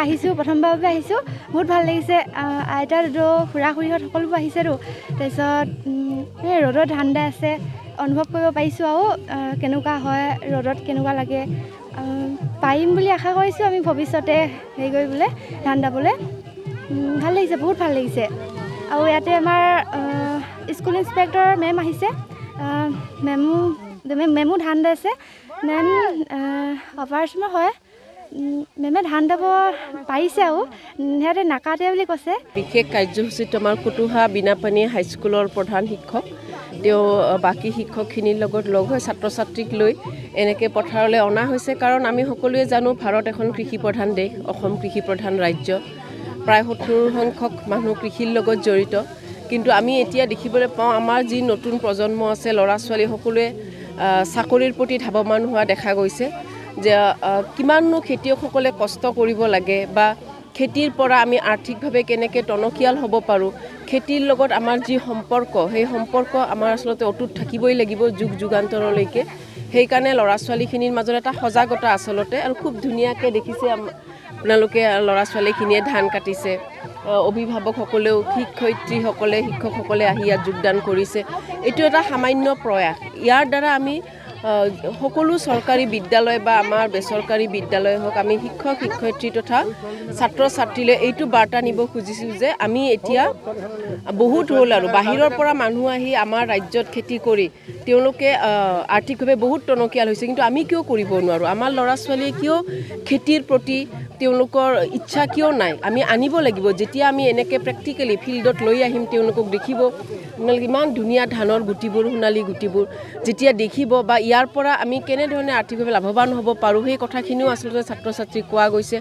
আহিছোঁ প্ৰথমবাৰৰ বাবে আহিছোঁ বহুত ভাল লাগিছে আইতা দাদু খুৰা খুৰীহঁত সকলোবোৰ আহিছেতো তাৰপিছত এই ৰ'দৰ ঠাণ্ডা আছে অনুভৱ কৰিব পাৰিছোঁ আৰু কেনেকুৱা হয় ৰ'দত কেনেকুৱা লাগে পাৰিম বুলি আশা কৰিছোঁ আমি ভৱিষ্যতে হেৰি কৰিবলৈ ধান দাবলৈ ভাল লাগিছে বহুত ভাল লাগিছে আৰু ইয়াতে আমাৰ স্কুল ইনস্পেক্টৰ মেম আহিছে মেমো ধান দাইছে মেম অপাৰেশ্যনৰ হয় মেমে ধান দাব পাৰিছে আৰু সিহঁতে নাকাটে বুলি কৈছে বিশেষ কাৰ্যসূচীত আমাৰ কুটুহা বিনাপানী হাইস্কুলৰ প্ৰধান শিক্ষক তেওঁ বাকী শিক্ষকখিনিৰ লগত লগ হৈ ছাত্ৰ ছাত্ৰীক লৈ এনেকৈ পথাৰলৈ অনা হৈছে কাৰণ আমি সকলোৱে জানো ভাৰত এখন কৃষি প্ৰধান দেশ অসম কৃষি প্ৰধান ৰাজ্য প্ৰায় ৭০% মানুহ কৃষিৰ লগত জড়িত কিন্তু আমি এতিয়া দেখিবলৈ পাওঁ আমাৰ যি নতুন প্ৰজন্ম আছে ল'ৰা ছোৱালী সকলোৱে চাকৰিৰ প্ৰতি ধাৱমান হোৱা দেখা গৈছে যে কিমাননো খেতিয়কসকলে কষ্ট কৰিব লাগে বা খেতিৰ পৰা আমি আৰ্থিকভাৱে কেনেকৈ টনকিয়াল হ'ব পাৰোঁ খেতিৰ লগত আমাৰ যি সম্পৰ্ক সেই সম্পৰ্ক আমাৰ আচলতে অটুট থাকিবই লাগিব যুগ যুগান্তৰলৈকে সেইকাৰণে ল'ৰা ছোৱালীখিনিৰ মাজত এটা সজাগতা আচলতে আৰু খুব ধুনীয়াকৈ দেখিছে আপোনালোকে ল'ৰা ছোৱালীখিনিয়ে ধান কাটিছে অভিভাৱকসকলেও শিক্ষকসকলে আহি ইয়াত যোগদান কৰিছে এইটো এটা সামান্য প্ৰয়াস ইয়াৰ দ্বাৰা আমি সকলো চৰকাৰী বিদ্যালয় বা আমাৰ বেচৰকাৰী বিদ্যালয় হওক আমি শিক্ষক শিক্ষয়িত্ৰী তথা ছাত্ৰ ছাত্ৰীলৈ এইটো বাৰ্তা নিব খুজিছোঁ যে আমি এতিয়া বহুত হ'ল আৰু বাহিৰৰ পৰা মানুহ আহি আমাৰ ৰাজ্যত খেতি কৰি তেওঁলোকে আৰ্থিকভাৱে বহুত টনকিয়াল হৈছে কিন্তু আমি কিয় কৰিব নোৱাৰোঁ আমাৰ ল'ৰা ছোৱালীয়ে কিয় খেতিৰ প্ৰতি তেওঁলোকৰ ইচ্ছা কিয় নাই আমি আনিব লাগিব যেতিয়া আমি এনেকৈ প্ৰেক্টিকেলি ফিল্ডত লৈ আহিম তেওঁলোকক দেখিব ইমান ধুনীয়া ধানৰ গুটিবোৰ সোণালী গুটিবোৰ যেতিয়া দেখিব বা ইয়াৰ পৰা আমি কেনেধৰণে আৰ্থিকভাৱে লাভৱান হ'ব পাৰোঁ সেই কথাখিনিও আচলতে ছাত্ৰ ছাত্ৰীক কোৱা গৈছে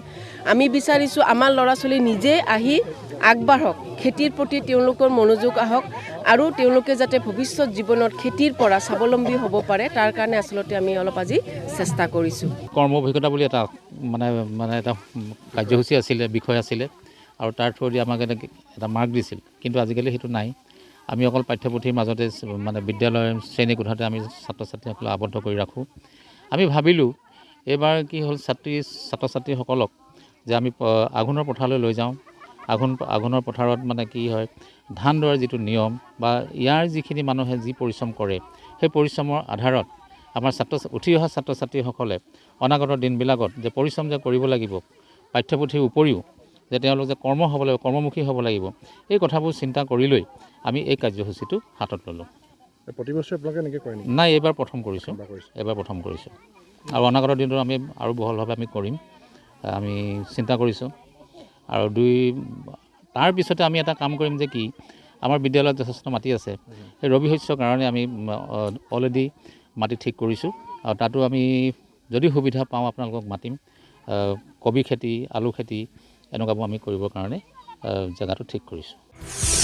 আমি বিচাৰিছোঁ আমাৰ ল'ৰা ছোৱালী নিজে আহি আগবাঢ়ক খেতিৰ প্ৰতি তেওঁলোকৰ মনোযোগ আহক আৰু তেওঁলোকে যাতে ভৱিষ্যত জীৱনত খেতিৰ পৰা স্বাৱলম্বী হ'ব পাৰে তাৰ কাৰণে আচলতে আমি অলপ আজি চেষ্টা কৰিছোঁ কৰ্ম অভিজ্ঞতা বুলি এটা এটা কাৰ্যসূচী আছিলে বিষয় আছিলে আৰু তাৰ থ্ৰুদি আমাক এটা মাৰ্ক দিছিল কিন্তু আজিকালি সেইটো নাই আমি অকল পাঠ্যপুথিৰ মাজতে বিদ্যালয়ৰ শ্ৰেণীকোঠাতে আমি ছাত্ৰ ছাত্ৰীসকলক আবদ্ধ কৰি ৰাখোঁ আমি ভাবিলোঁ এইবাৰ কি হ'ল ছাত্ৰ ছাত্ৰীসকলক যে আমি আঘোণৰ পথাৰলৈ লৈ যাওঁ আঘোণৰ পথাৰত কি হয় ধান দোৱাৰ যিটো নিয়ম বা ইয়াৰ যিখিনি মানুহে যি পৰিশ্ৰম কৰে সেই পৰিশ্ৰমৰ আধাৰত আমাৰ উঠি অহা ছাত্ৰ ছাত্ৰীসকলে অনাগত দিনবিলাকত যে পৰিশ্ৰম যে কৰিব লাগিব পাঠ্যপুথিৰ উপৰিও যে তেওঁলোক যে কৰ্মমুখী হ'ব লাগিব এই কথাবোৰ চিন্তা কৰি লৈ আমি এই কাৰ্যসূচীটো হাতত ল'লোঁ প্ৰতি বছৰে আপোনালোকে এনেকৈ কৰে নেকি নাই এইবাৰ প্ৰথম কৰিছোঁ আৰু অনাগত দিনটো আমি আৰু বহলভাৱে আমি কৰিম আমি চিন্তা কৰিছোঁ আৰু তাৰ পিছতে আমি এটা কাম কৰিম যে কি আমাৰ বিদ্যালয়ত যথেষ্ট মাটি আছে সেই ৰবি শস্যৰ কাৰণে আমি অলৰেডি মাটি ঠিক কৰিছোঁ আৰু তাতো আমি যদি সুবিধা পাওঁ আপোনালোকক মাতিম কবি খেতি আলু খেতি এনেকুৱাবোৰ আমি কৰিবৰ কাৰণে জেগাটো ঠিক কৰিছোঁ